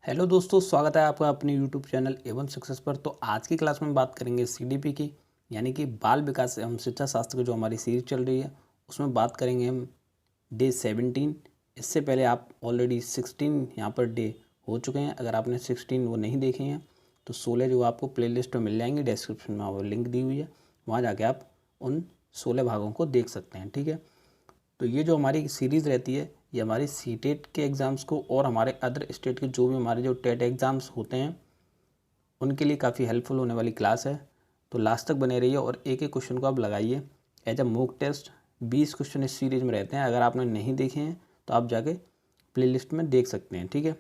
Hello दोस्तों, स्वागत है आपका अपने यूट्यूब चैनल एवं सक्सेस पर। तो आज की क्लास में बात करेंगे सीडीपी की, यानी कि बाल विकास एवं शिक्षा शास्त्र की जो हमारी सीरीज चल रही है उसमें बात करेंगे हम डे 17। इससे पहले आप ऑलरेडी 16 यहाँ पर डे हो चुके हैं। अगर आपने 16 वो नहीं देखे हैं तो 16 जो आपको प्लेलिस्ट में मिल जाएंगे, डिस्क्रिप्शन में वो लिंक दी हुई है, वहाँ जाके आप उन 16 भागों को देख सकते हैं। ठीक है, तो ये जो हमारी सीरीज़ रहती है ये हमारी सीटेट के एग्ज़ाम्स को और हमारे अदर स्टेट के जो भी हमारे जो टेट एग्ज़ाम्स होते हैं उनके लिए काफ़ी हेल्पफुल होने वाली क्लास है। तो लास्ट तक बने रहिए और एक एक क्वेश्चन को आप लगाइए as a mock test. 20 question इस सीरीज़ में रहते हैं। अगर आपने नहीं देखे हैं तो आप जाके प्लेलिस्ट में देख सकते हैं। ठीक है,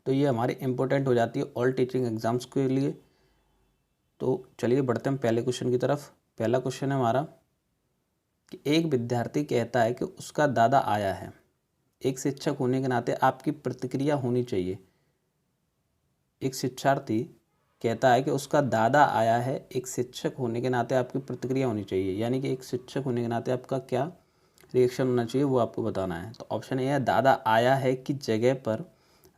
तो ये हमारी इंपॉर्टेंट हो जाती है ऑल टीचिंग एग्ज़ाम्स के लिए। तो चलिए बढ़ते हैं पहले क्वेश्चन की तरफ। पहला क्वेश्चन है हमारा कि एक विद्यार्थी कहता है कि उसका दादा आया है। एक शिक्षक होने के नाते आपकी प्रतिक्रिया होनी चाहिए। एक शिक्षार्थी कहता है कि उसका दादा आया है। एक शिक्षक होने के नाते आपकी प्रतिक्रिया होनी चाहिए, यानी कि एक शिक्षक होने के नाते आपका क्या रिएक्शन होना चाहिए वो आपको बताना है। तो ऑप्शन ए है दादा आया है की जगह पर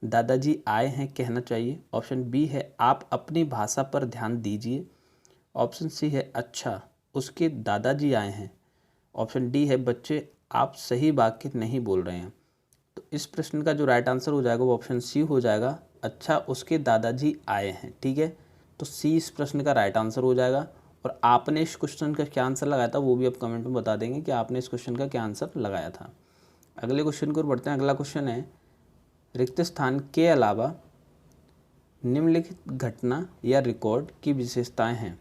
दादाजी आए हैं कहना चाहिए। ऑप्शन बी है आप अपनी भाषा पर ध्यान दीजिए। ऑप्शन सी है अच्छा उसके दादाजी आए हैं। ऑप्शन डी है बच्चे आप सही वाक्य नहीं बोल रहे हैं। तो इस प्रश्न का जो राइट आंसर हो जाएगा वो ऑप्शन सी हो जाएगा, अच्छा उसके दादाजी आए हैं। ठीक है, तो सी इस प्रश्न का राइट आंसर हो जाएगा। और आपने इस क्वेश्चन का क्या आंसर लगाया था वो भी आप कमेंट में बता देंगे कि आपने इस क्वेश्चन का क्या आंसर लगाया था। अगले क्वेश्चन की ओर बढ़ते हैं। अगला क्वेश्चन है रिक्त स्थान के अलावा निम्नलिखित घटना या रिकॉर्ड की विशेषताएं हैं।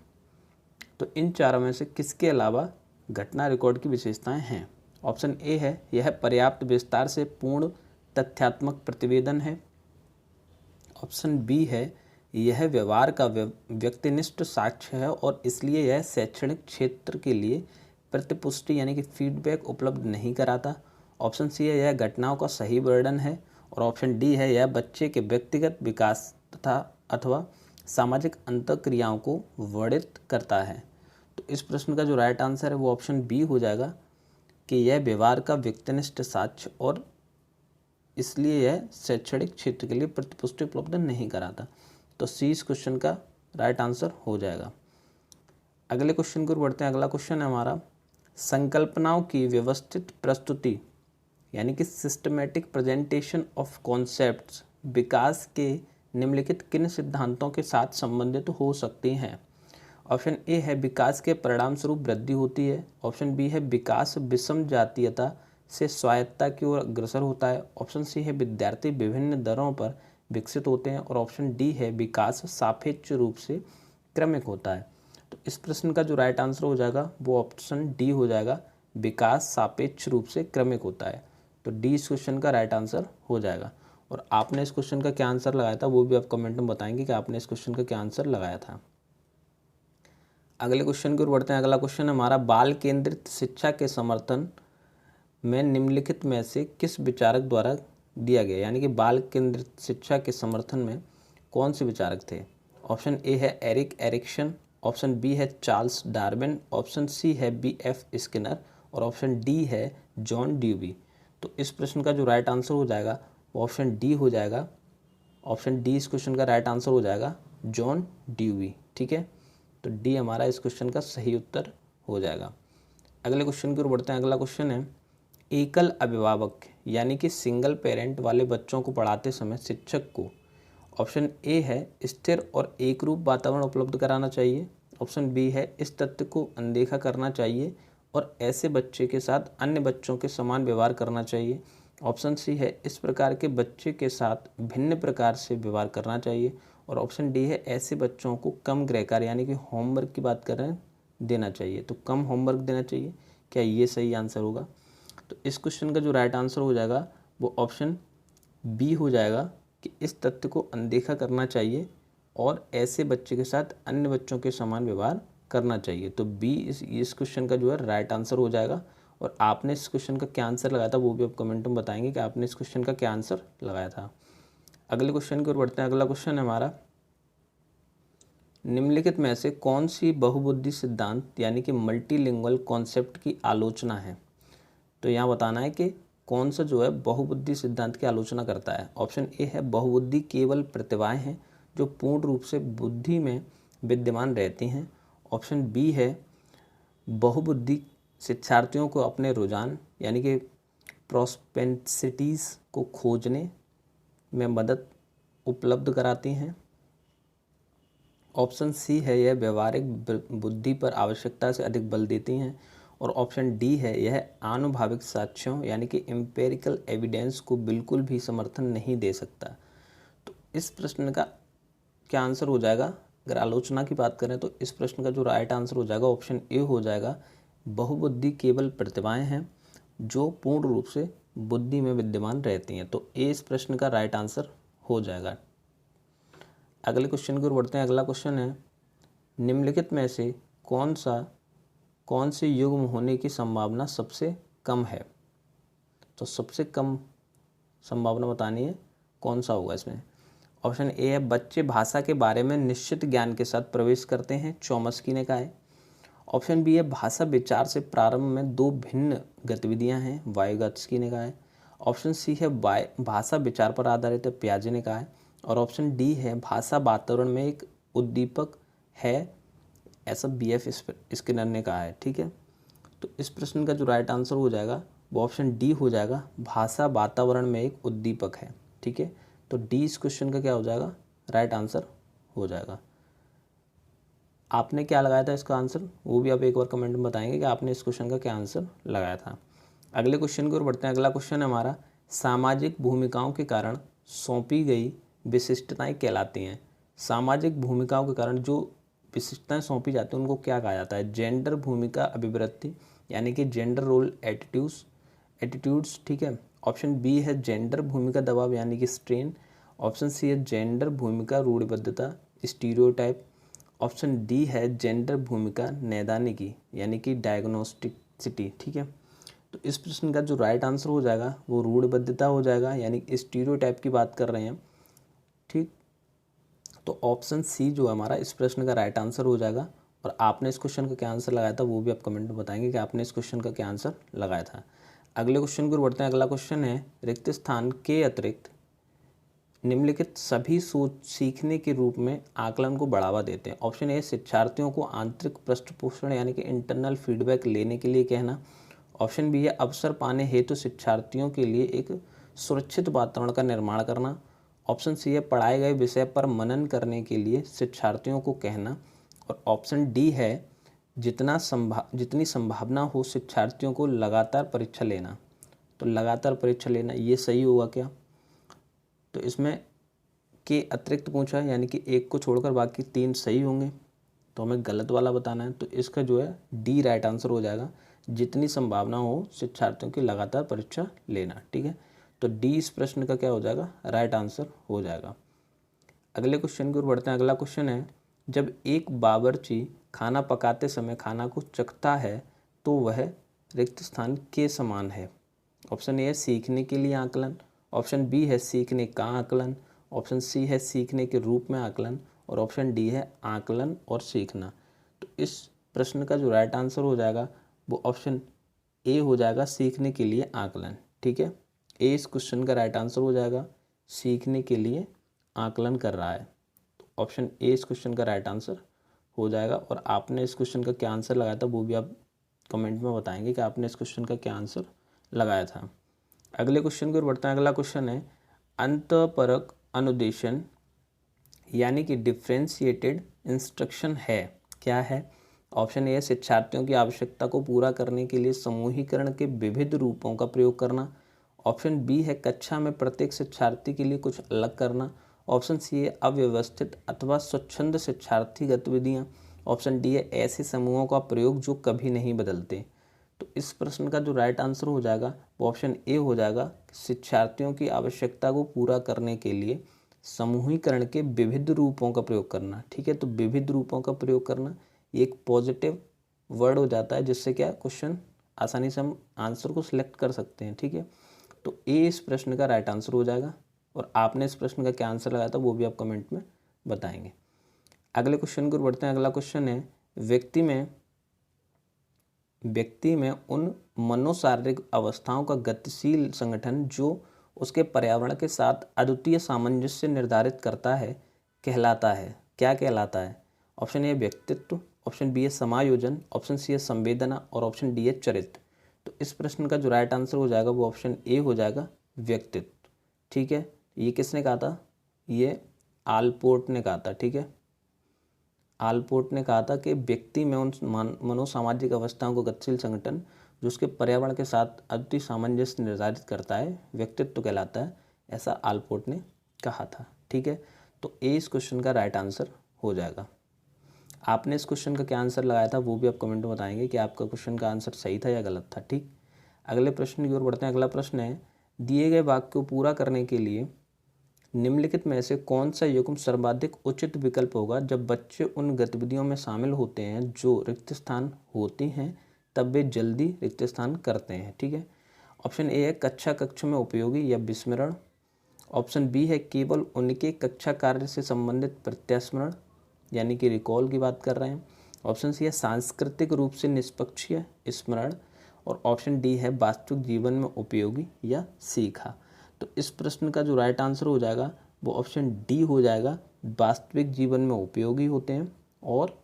तो इन चारों में से किसके अलावा घटना रिकॉर्ड की विशेषताएं हैं। ऑप्शन ए है यह पर्याप्त विस्तार से पूर्ण तथ्यात्मक प्रतिवेदन है। ऑप्शन बी है यह व्यवहार का व्यक्तिनिष्ठ साक्ष्य है और इसलिए यह शैक्षणिक क्षेत्र के लिए प्रतिपुष्टि यानी कि फीडबैक उपलब्ध नहीं कराता। ऑप्शन सी है यह घटनाओं का सही वर्णन है। और ऑप्शन डी है यह बच्चे के व्यक्तिगत विकास तथा अथवा सामाजिक अंतःक्रियाओं को वर्णित करता है। तो इस प्रश्न का जो राइट आंसर है वो ऑप्शन बी हो जाएगा कि यह व्यवहार का व्यक्तिनिष्ठ साक्ष्य और इसलिए यह शैक्षणिक क्षेत्र के लिए प्रतिपुष्टि उपलब्ध नहीं कराता। तो सी इस क्वेश्चन का राइट आंसर हो जाएगा। अगले क्वेश्चन की ओर बढ़ते हैं। अगला क्वेश्चन है हमारा संकल्पनाओं की व्यवस्थित प्रस्तुति यानी कि सिस्टमेटिक प्रेजेंटेशन ऑफ कॉन्सेप्ट्स विकास के निम्नलिखित किन सिद्धांतों के साथ संबंधित हो सकती हैं। ऑप्शन ए है विकास के परिणाम स्वरूप वृद्धि होती है। ऑप्शन बी है विकास विषम जातीयता से स्वायत्तता की ओर अग्रसर होता है। ऑप्शन सी है विद्यार्थी विभिन्न दरों पर विकसित होते हैं। और ऑप्शन डी है विकास सापेक्ष रूप से क्रमिक होता है। तो इस प्रश्न का जो राइट आंसर हो जाएगा वो ऑप्शन डी हो जाएगा, विकास सापेक्ष रूप से क्रमिक होता है। तो डी इस क्वेश्चन का राइट आंसर हो जाएगा। और आपने इस क्वेश्चन का क्या आंसर लगाया था वो भी आप कमेंट में बताएंगे कि आपने इस क्वेश्चन का क्या आंसर लगाया था। अगले क्वेश्चन की ओर बढ़ते हैं। अगला क्वेश्चन हमारा बाल केंद्रित शिक्षा के समर्थन में निम्नलिखित में से किस विचारक द्वारा दिया गया, यानी कि बाल केंद्रित शिक्षा के समर्थन में कौन से विचारक थे। ऑप्शन ए है एरिक एरिक्सन। ऑप्शन बी है चार्ल्स डार्विन। ऑप्शन सी है बी एफ स्किनर। और ऑप्शन डी है जॉन ड्यूबी। तो इस प्रश्न का जो राइट आंसर हो जाएगा वो ऑप्शन डी हो जाएगा। ऑप्शन डी इस क्वेश्चन का राइट आंसर हो जाएगा, जॉन ड्यूबी। ठीक है, तो डी हमारा इस क्वेश्चन का सही उत्तर हो जाएगा। अगले क्वेश्चन की ओर बढ़ते हैं। अगला क्वेश्चन है एकल अभिभावक यानी कि सिंगल पेरेंट वाले बच्चों को पढ़ाते समय शिक्षक को ऑप्शन ए है स्थिर और एक रूप वातावरण उपलब्ध कराना चाहिए। ऑप्शन बी है इस तथ्य को अनदेखा करना चाहिए और ऐसे बच्चे के साथ अन्य बच्चों के समान व्यवहार करना चाहिए। ऑप्शन सी है इस प्रकार के बच्चे के साथ भिन्न प्रकार से व्यवहार करना चाहिए। और ऑप्शन डी है ऐसे बच्चों को कम गृह कार्य यानी कि होमवर्क की बात कर रहे हैं देना चाहिए। तो कम होमवर्क देना चाहिए, क्या ये सही आंसर होगा। तो इस क्वेश्चन का जो राइट आंसर हो जाएगा वो ऑप्शन बी हो जाएगा कि इस तथ्य को अनदेखा करना चाहिए और ऐसे बच्चे के साथ अन्य बच्चों के समान व्यवहार करना चाहिए। तो बी इस क्वेश्चन का जो है राइट आंसर हो जाएगा। और आपने इस क्वेश्चन का क्या आंसर लगाया था वो भी आप कमेंट में बताएंगे कि आपने इस क्वेश्चन का क्या आंसर लगाया था। अगले क्वेश्चन की ओर बढ़ते हैं। अगला क्वेश्चन है हमारा निम्नलिखित में से कौन सी बहुबुद्धि सिद्धांत यानी कि मल्टीलिंगुअल कॉन्सेप्ट की आलोचना है। तो यहाँ बताना है कि कौन सा जो है बहुबुद्धि सिद्धांत की आलोचना करता है? ऑप्शन ए है बहुबुद्धि केवल प्रतिभाएं हैं जो पूर्ण रूप से बुद्धि में विद्यमान रहती हैं। ऑप्शन बी है बहुबुद्धि शिक्षार्थियों को अपने रुझान यानी कि प्रोस्पेंसिटीज़ को खोजने में मदद उपलब्ध कराती हैं। ऑप्शन सी है यह व्यवहारिक बुद्धि पर आवश्यकता से अधिक बल देती हैं। और ऑप्शन डी है यह आनुभाविक साक्ष्यों यानी कि एम्पेरिकल एविडेंस को बिल्कुल भी समर्थन नहीं दे सकता। तो इस प्रश्न का क्या आंसर हो जाएगा? अगर आलोचना की बात करें तो इस प्रश्न का जो राइट आंसर हो जाएगा ऑप्शन ए हो जाएगा, बहुबुद्धि केवल प्रतिभाएं हैं जो पूर्ण रूप से बुद्धि में विद्यमान रहती हैं। तो ए इस प्रश्न का राइट आंसर हो जाएगा। अगले क्वेश्चन की ओर बढ़ते हैं। अगला क्वेश्चन है, निम्नलिखित में से कौन से युग्म होने की संभावना सबसे कम है? तो सबसे कम संभावना बतानी है, कौन सा होगा इसमें? ऑप्शन ए है बच्चे भाषा के बारे में निश्चित ज्ञान के साथ प्रवेश करते हैं, चॉम्स्की ने कहा है। ऑप्शन बी है भाषा विचार से प्रारंभ में दो भिन्न गतिविधियां हैं, वाइगॉत्स्की ने कहा है। ऑप्शन सी है भाषा विचार पर आधारित है, पियाजे ने कहा है। और ऑप्शन डी है भाषा वातावरण में एक उद्दीपक है, ऐसा BF स्किनर ने कहा है। ठीक है, तो इस प्रश्न का जो राइट आंसर हो जाएगा वो ऑप्शन डी हो जाएगा, भाषा वातावरण में एक उद्दीपक है। ठीक है, तो डी इस क्वेश्चन का क्या हो जाएगा? राइट आंसर हो जाएगा। आपने क्या लगाया था इसका आंसर, वो भी आप एक बार कमेंट में बताएंगे कि आपने इस क्वेश्चन का क्या आंसर लगाया था। अगले क्वेश्चन की ओर बढ़ते हैं। अगला क्वेश्चन है हमारा, सामाजिक भूमिकाओं के कारण सौंपी गई विशिष्टताएं कहलाती हैं। सामाजिक भूमिकाओं के कारण जो विशिष्टताएं सौंपी जाती हैं उनको क्या कहा जाता है? जेंडर भूमिका अभिवृत्ति यानी कि जेंडर रोल एटीट्यूड्स। ठीक है, ऑप्शन बी है जेंडर भूमिका दबाव यानी कि स्ट्रेन। ऑप्शन सी है जेंडर भूमिका रूढ़िबद्धता, स्टीरियोटाइप। ऑप्शन डी है जेंडर भूमिका नैदानिकी यानी कि डायग्नोस्टिसिटी। ठीक है, तो इस प्रश्न का जो राइट आंसर हो जाएगा वो रूढ़िबद्धता हो जाएगा, यानी स्टीरियोटाइप की बात कर रहे हैं। ठीक, तो ऑप्शन सी जो है हमारा इस प्रश्न का राइट आंसर हो जाएगा। और आपने इस क्वेश्चन का क्या आंसर लगाया था वो भी आप कमेंट में बताएंगे कि आपने इस क्वेश्चन का क्या आंसर लगाया था। अगले क्वेश्चन की ओर बढ़ते हैं। अगला क्वेश्चन है, रिक्त स्थान के अतिरिक्त निम्नलिखित सभी सोच सीखने के रूप में आकलन को बढ़ावा देते हैं। ऑप्शन ए शिक्षार्थियों को आंतरिक पृष्ठपोषण यानी कि इंटरनल फीडबैक लेने के लिए कहना। ऑप्शन बी है अवसर पाने हेतु शिक्षार्थियों के लिए एक सुरक्षित वातावरण का निर्माण करना। ऑप्शन सी है पढ़ाए गए विषय पर मनन करने के लिए शिक्षार्थियों को कहना। और ऑप्शन डी है जितनी संभावना हो शिक्षार्थियों को लगातार परीक्षा लेना। तो लगातार परीक्षा लेना ये सही होगा क्या? तो इसमें के अतिरिक्त पूछा है यानी कि एक को छोड़कर बाकी तीन सही होंगे, तो हमें गलत वाला बताना है। तो इसका जो है डी राइट आंसर हो जाएगा, जितनी संभावना हो शिक्षार्थियों की लगातार परीक्षा लेना। ठीक है, तो डी इस प्रश्न का क्या हो जाएगा? राइट आंसर हो जाएगा। अगले क्वेश्चन की ओर बढ़ते हैं। अगला क्वेश्चन है, जब एक बावर्ची खाना पकाते समय खाना को चखता है तो वह रिक्त स्थान के समान है। ऑप्शन ए है सीखने के लिए आकलन। ऑप्शन बी है सीखने का आकलन। ऑप्शन सी है सीखने के रूप में आकलन। और ऑप्शन डी है आकलन और सीखना। तो इस प्रश्न का जो राइट आंसर हो जाएगा वो ऑप्शन ए हो जाएगा, सीखने के लिए आकलन। ठीक है, ए इस क्वेश्चन का राइट आंसर हो जाएगा, सीखने के लिए आकलन कर रहा है। तो ऑप्शन ए इस क्वेश्चन का राइट आंसर हो जाएगा। और आपने इस क्वेश्चन का क्या आंसर लगाया था वो भी आप कमेंट में बताएंगे कि आपने इस क्वेश्चन का क्या आंसर लगाया था। अगले क्वेश्चन की ओर बढ़ते हैं। अगला क्वेश्चन है, अंतःपरक अनुदेशन यानी कि डिफ्रेंशिएटेड इंस्ट्रक्शन है क्या है? ऑप्शन ए शिक्षार्थियों की आवश्यकता को पूरा करने के लिए समूहीकरण के विविध रूपों का प्रयोग करना। ऑप्शन बी है कक्षा में प्रत्येक शिक्षार्थी के लिए कुछ अलग करना। ऑप्शन सी है अव्यवस्थित अथवा स्वच्छंद शिक्षार्थी गतिविधियाँ। ऑप्शन डी है ऐसे समूहों का प्रयोग जो कभी नहीं बदलते। तो इस प्रश्न का जो राइट आंसर हो जाएगा वो ऑप्शन ए हो जाएगा, शिक्षार्थियों की आवश्यकता को पूरा करने के लिए समूहीकरण के विविध रूपों का प्रयोग करना। ठीक है, तो विविध रूपों का प्रयोग करना ये एक पॉजिटिव वर्ड हो जाता है, जिससे क्या क्वेश्चन आसानी से हम आंसर को सिलेक्ट कर सकते हैं। ठीक है, तो ए इस प्रश्न का राइट आंसर हो जाएगा। और आपने इस प्रश्न का क्या आंसर लगाया था वो भी आप कमेंट में बताएंगे। अगले क्वेश्चन की ओर बढ़ते हैं। अगला क्वेश्चन है, व्यक्ति में व्यक्ति में उन मनोशारीरिक अवस्थाओं का गतिशील संगठन जो उसके पर्यावरण के साथ अद्वितीय सामंजस्य निर्धारित करता है कहलाता है। क्या कहलाता है? ऑप्शन ए व्यक्तित्व, ऑप्शन बी है समायोजन, ऑप्शन सी है संवेदना और ऑप्शन डी है चरित्र। तो इस प्रश्न का जो राइट आंसर हो जाएगा वो ऑप्शन ए हो जाएगा, व्यक्तित्व। ठीक है, ये किसने कहा था? ये आलपोर्ट ने कहा था। ठीक है, आलपोर्ट ने कहा था कि व्यक्ति में उन मनोसामाजिक अवस्थाओं को गतिशील संगठन जो उसके पर्यावरण के साथ अद्वितीय सामंजस्य निर्धारित करता है व्यक्तित्व कहलाता है, ऐसा आलपोर्ट ने कहा था। ठीक है, तो ए इस क्वेश्चन का राइट आंसर हो जाएगा। आपने इस क्वेश्चन का क्या आंसर लगाया था वो भी आप कमेंट में बताएंगे कि आपका क्वेश्चन का आंसर सही था या गलत था। ठीक, अगले प्रश्न की ओर बढ़ते हैं। अगला प्रश्न है, दिए गए वाक्य को पूरा करने के लिए निम्नलिखित में से कौन सा युग्म सर्वाधिक उचित विकल्प होगा जब बच्चे उन गतिविधियों में शामिल होते हैं जो रिक्त स्थान होती हैं तब वे जल्दी रिक्त स्थान करते हैं। ठीक है, ऑप्शन ए है कक्षा कक्ष में उपयोगी या विस्मरण, ऑप्शन बी है केवल उनके कक्षा कार्य से संबंधित प्रत्यास्मरण यानी कि रिकॉल की बात कर रहे हैं, ऑप्शन सी है सांस्कृतिक रूप से निष्पक्षीय स्मरण और ऑप्शन डी है वास्तविक जीवन में उपयोगी या सीखा। तो इस प्रश्न का जो राइट आंसर हो जाएगा वो ऑप्शन डी हो जाएगा, वास्तविक जीवन में उपयोगी होते हैं और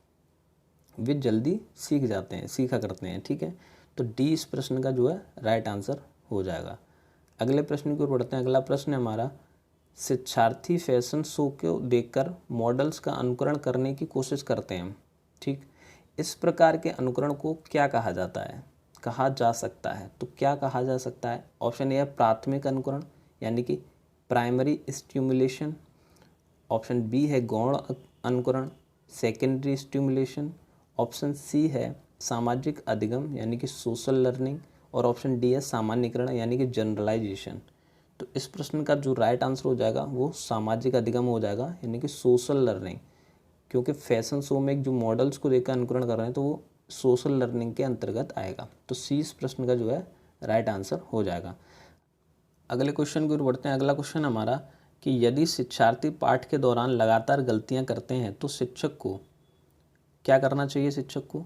वे जल्दी सीख जाते हैं, सीखा करते हैं। ठीक है, तो डी इस प्रश्न का जो है राइट आंसर हो जाएगा। अगले प्रश्न की ओर बढ़ते हैं। अगला प्रश्न है हमारा, शिक्षार्थी फैशन शो को देखकर मॉडल्स का अनुकरण करने की कोशिश करते हैं। ठीक, इस प्रकार के अनुकरण को क्या कहा जाता है, कहा जा सकता है? तो क्या कहा जा सकता है? ऑप्शन ए है प्राथमिक अनुकरण यानी कि प्राइमरी स्टिमुलेशन, ऑप्शन बी है गौण अनुकरण सेकेंडरी स्टिमुलेशन, ऑप्शन सी है सामाजिक अधिगम यानी कि सोशल लर्निंग और ऑप्शन डी है सामान्यीकरण यानी कि जनरलाइजेशन। तो इस प्रश्न का जो राइट आंसर हो जाएगा वो सामाजिक अधिगम हो जाएगा यानी कि सोशल लर्निंग, क्योंकि फैशन शो में जो मॉडल्स को देखकर अनुकरण कर रहे हैं तो वो सोशल लर्निंग के अंतर्गत आएगा। तो सी इस प्रश्न का जो है राइट आंसर हो जाएगा। अगले क्वेश्चन की ओर बढ़ते हैं। अगला क्वेश्चन हमारा कि यदि शिक्षार्थी पाठ के दौरान लगातार गलतियां करते हैं तो शिक्षक को क्या करना चाहिए? शिक्षक को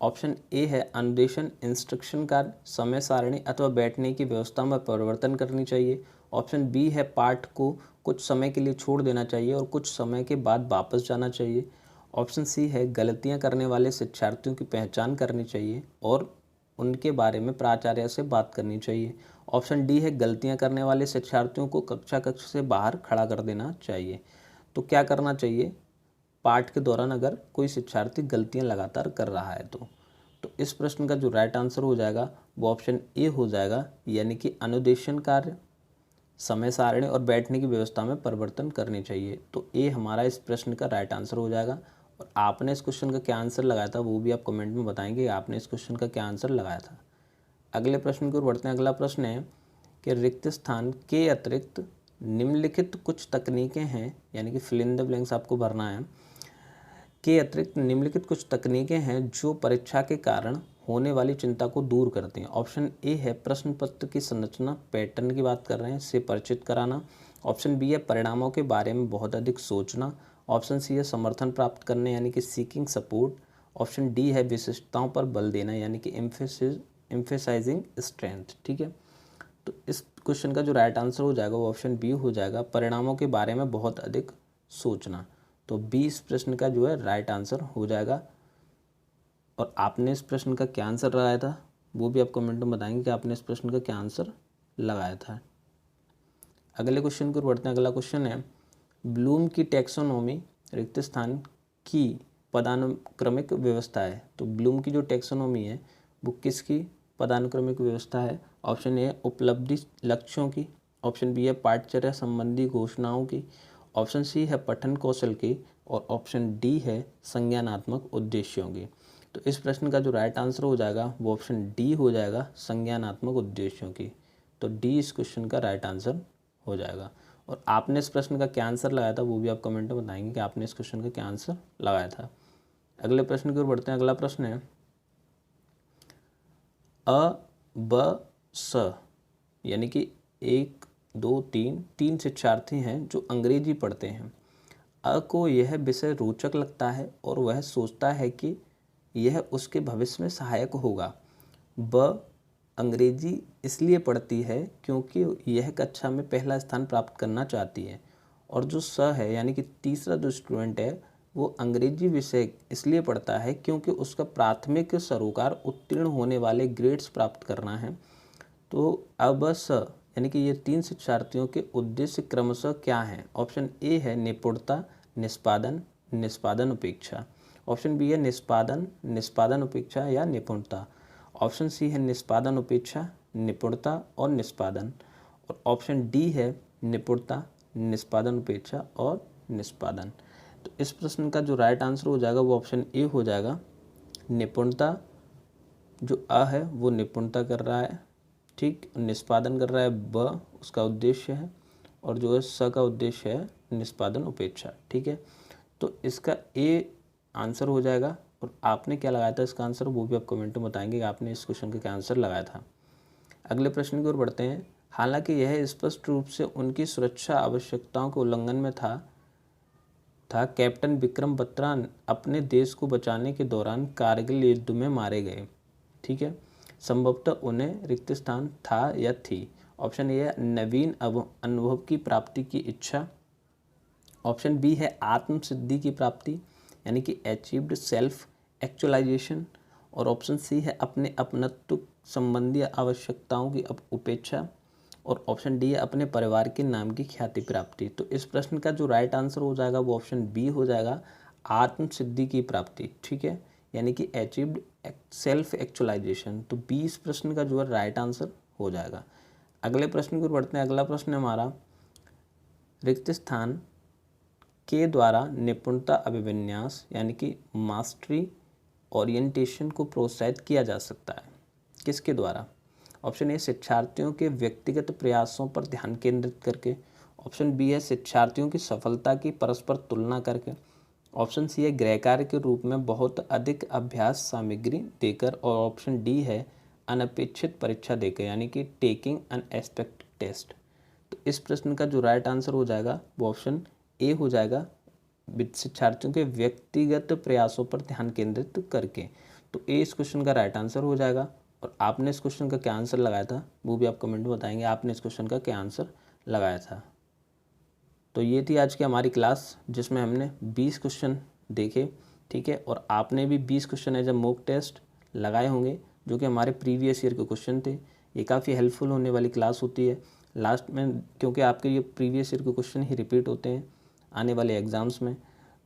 ऑप्शन ए है अनुदेशन, इंस्ट्रक्शन कार्य, समय सारणी अथवा बैठने की व्यवस्था में परिवर्तन करनी चाहिए, ऑप्शन बी है पाठ को कुछ समय के लिए छोड़ देना चाहिए और कुछ समय के बाद वापस जाना चाहिए, ऑप्शन सी है गलतियां करने वाले शिक्षार्थियों की पहचान करनी चाहिए और उनके बारे में प्राचार्य से बात करनी चाहिए, ऑप्शन डी है गलतियां करने वाले शिक्षार्थियों को कक्षा कक्ष से बाहर खड़ा कर देना चाहिए। तो क्या करना चाहिए पाठ के दौरान अगर कोई शिक्षार्थी गलतियां लगातार कर रहा है? तो इस प्रश्न का जो राइट आंसर हो जाएगा वो ऑप्शन ए हो जाएगा यानी कि अनुदेशन कार्य, समय सारणी और बैठने की व्यवस्था में परिवर्तन करने चाहिए। तो ए हमारा इस प्रश्न का राइट आंसर हो जाएगा। और आपने इस क्वेश्चन का क्या आंसर लगाया था वो भी आप कमेंट में बताएंगे आपने इस क्वेश्चन का क्या आंसर लगाया था। अगले प्रश्न की ओर बढ़ते हैं। अगला प्रश्न है कि रिक्त स्थान के अतिरिक्त निम्नलिखित कुछ तकनीकें हैं यानी कि फिल इन द ब्लैंक्स आपको भरना है, के अतिरिक्त निम्नलिखित कुछ तकनीकें हैं जो परीक्षा के कारण होने वाली चिंता को दूर करती हैं। ऑप्शन ए है प्रश्न पत्र की संरचना, पैटर्न की बात कर रहे हैं, से परिचित कराना, ऑप्शन बी है परिणामों के बारे में बहुत अधिक सोचना, ऑप्शन सी है समर्थन प्राप्त करने यानी कि सीकिंग सपोर्ट, ऑप्शन डी है विशिष्टताओं पर बल देना यानी कि एम्फेसाइजिंग स्ट्रेंथ। ठीक है, तो इस क्वेश्चन का जो राइट आंसर हो जाएगा वो ऑप्शन बी हो जाएगा, परिणामों के बारे में बहुत अधिक सोचना। तो बी इस प्रश्न का जो है राइट आंसर हो जाएगा। और आपने इस प्रश्न का क्या आंसर लगाया था वो भी आप कमेंट में बताएंगे कि आपने इस प्रश्न का क्या आंसर लगाया था। अगले क्वेश्चन को बढ़ते हैं। अगला क्वेश्चन है ब्लूम की टैक्सोनॉमी रिक्त स्थान की पदानुक्रमिक व्यवस्था है। तो ब्लूम की जो टैक्सोनॉमी है वो किसकी पदानुक्रमिक व्यवस्था है? ऑप्शन ए उपलब्धि लक्ष्यों की, ऑप्शन बी है पाठचर्या संबंधी घोषणाओं की, ऑप्शन सी है पठन कौशल की और ऑप्शन डी है संज्ञानात्मक उद्देश्यों की। तो इस प्रश्न का जो राइट आंसर हो जाएगा वो ऑप्शन डी हो जाएगा, संज्ञानात्मक उद्देश्यों की। तो डी इस क्वेश्चन का राइट आंसर हो जाएगा। और आपने इस प्रश्न का क्या आंसर लगाया था वो भी आप कमेंट में बताएंगे कि आपने इस क्वेश्चन का क्या आंसर लगाया था। अगले प्रश्न की ओर बढ़ते हैं। अगला प्रश्न है अ ब स यानी कि 1 2 3 शिक्षार्थी हैं जो अंग्रेजी पढ़ते हैं। अ को यह विषय रोचक लगता है और वह सोचता है कि यह उसके भविष्य में सहायक होगा। ब अंग्रेजी इसलिए पढ़ती है क्योंकि यह कक्षा में पहला स्थान प्राप्त करना चाहती है। और जो स है यानी कि तीसरा जो स्टूडेंट है वो अंग्रेजी विषय इसलिए पढ़ता है क्योंकि उसका प्राथमिक सरोकार उत्तीर्ण होने वाले ग्रेड्स प्राप्त करना है। तो अब स यानी कि ये 3 शिक्षार्थियों के उद्देश्य क्रमशः क्या हैं? ऑप्शन ए है निपुणता, निष्पादन, निष्पादन उपेक्षा। ऑप्शन बी है निष्पादन, निष्पादन उपेक्षा या निपुणता। ऑप्शन सी है निष्पादन उपेक्षा, निपुणता और निष्पादन। और ऑप्शन डी है निपुणता, निष्पादन उपेक्षा और निष्पादन। तो इस प्रश्न का जो राइट आंसर हो जाएगा वो ऑप्शन ए हो जाएगा। निपुणता जो अ है वो निपुणता कर रहा है, ठीक, निष्पादन कर रहा है ब, उसका उद्देश्य है, और जो है स का उद्देश्य है निष्पादन उपेक्षा। ठीक है, तो इसका ए आंसर हो जाएगा। और आपने क्या लगाया था इसका आंसर, वो भी आप कमेंट में बताएंगे कि आपने इस क्वेश्चन का क्या आंसर लगाया था। अगले प्रश्न की ओर बढ़ते हैं। हालांकि यह स्पष्ट रूप से उनकी सुरक्षा आवश्यकताओं के उल्लंघन में था कैप्टन विक्रम बत्रा अपने देश को बचाने के दौरान कारगिल युद्ध में मारे गए। ठीक है, संभवतः उन्हें रिक्त स्थान था या थी। ऑप्शन ए है नवीन अनुभव की प्राप्ति की इच्छा। ऑप्शन बी है आत्म सिद्धि की प्राप्ति यानी कि अचीव्ड सेल्फ एक्चुअलाइजेशन। और ऑप्शन सी है अपने अपनत्व संबंधी आवश्यकताओं की उपेक्षा। और ऑप्शन डी है अपने परिवार के नाम की ख्याति प्राप्ति। तो इस प्रश्न का जो राइट आंसर हो जाएगा वो ऑप्शन बी हो जाएगा, आत्म सिद्धि की प्राप्ति। ठीक है, यानी कि अचीव्ड सेल्फ एक्चुअलाइजेशन। तो बी इस प्रश्न का जो है राइट आंसर हो जाएगा। अगले प्रश्न को बढ़ते हैं। अगला प्रश्न है हमारा, रिक्त स्थान के द्वारा निपुणता अभिविन्यास यानी कि मास्टरी ओरिएंटेशन को प्रोत्साहित किया जा सकता है, किसके द्वारा? ऑप्शन ए शिक्षार्थियों के व्यक्तिगत प्रयासों पर ध्यान केंद्रित करके। ऑप्शन बी है शिक्षार्थियों की सफलता की परस्पर तुलना करके। ऑप्शन सी है गृहकार्य के रूप में बहुत अधिक अभ्यास सामग्री देकर। और ऑप्शन डी है अनपेक्षित परीक्षा देकर यानी कि टेकिंग अनएक्सपेक्टेड टेस्ट। तो इस प्रश्न का जो राइट आंसर हो जाएगा वो ऑप्शन ए हो जाएगा, शिक्षार्थियों के व्यक्तिगत प्रयासों पर ध्यान केंद्रित करके। तो ए इस क्वेश्चन का राइट आंसर हो जाएगा। और आपने इस क्वेश्चन का क्या आंसर लगाया था वो भी आप कमेंट में बताएंगे, आपने इस क्वेश्चन का क्या आंसर लगाया था। तो ये थी आज की हमारी क्लास जिसमें हमने 20 क्वेश्चन देखे। ठीक है, और आपने भी 20 question as a mock test लगाए होंगे जो कि हमारे प्रीवियस ईयर के क्वेश्चन थे। ये काफ़ी हेल्पफुल होने वाली क्लास होती है लास्ट में, क्योंकि आपके ये प्रीवियस ईयर के क्वेश्चन ही रिपीट होते हैं आने वाले एग्ज़ाम्स में।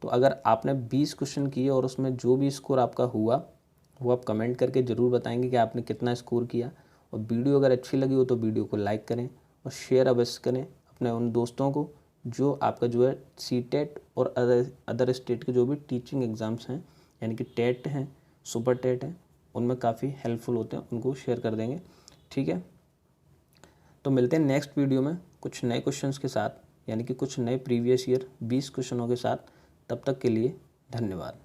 तो अगर आपने 20 क्वेश्चन किए और उसमें जो भी स्कोर आपका हुआ वो आप कमेंट करके ज़रूर बताएंगे कि आपने कितना स्कोर किया। और वीडियो अगर अच्छी लगी हो तो वीडियो को लाइक करें और शेयर अवश्य करें अपने उन दोस्तों को जो आपका जो है सीटेट और अदर स्टेट के जो भी टीचिंग एग्ज़ाम्स हैं यानी कि टेट हैं, सुपर टेट हैं, उनमें काफ़ी हेल्पफुल होते हैं, उनको शेयर कर देंगे। ठीक है, तो मिलते हैं नेक्स्ट वीडियो में कुछ नए क्वेश्चंस के साथ यानी कि कुछ नए प्रीवियस ईयर 20 क्वेश्चनों के साथ। तब तक के लिए धन्यवाद।